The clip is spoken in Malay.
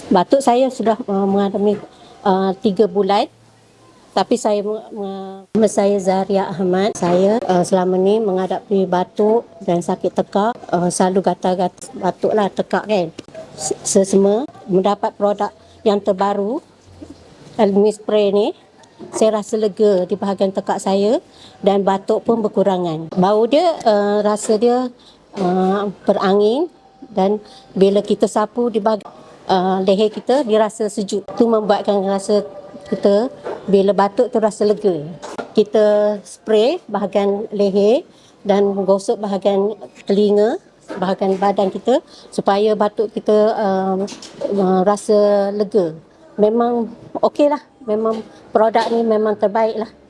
Batuk saya sudah mengalami 3 bulan, tapi nama saya Zaria Ahmad. Saya selama ni menghadapi batuk dan sakit tekak, selalu gatal-gatal batuklah, tekak kan. Sesama mendapat produk yang terbaru, Almi Spray ni, saya rasa lega di bahagian tekak saya dan batuk pun berkurangan. Bau dia, rasa dia berangin, dan bila kita sapu di bahagian leher kita, dia rasa sejuk. Itu membuatkan rasa kita bila batuk tu rasa lega. Kita spray bahagian leher dan gosok bahagian telinga, bahagian badan kita supaya batuk kita rasa lega. Memang okey lah, memang produk ni memang terbaik lah.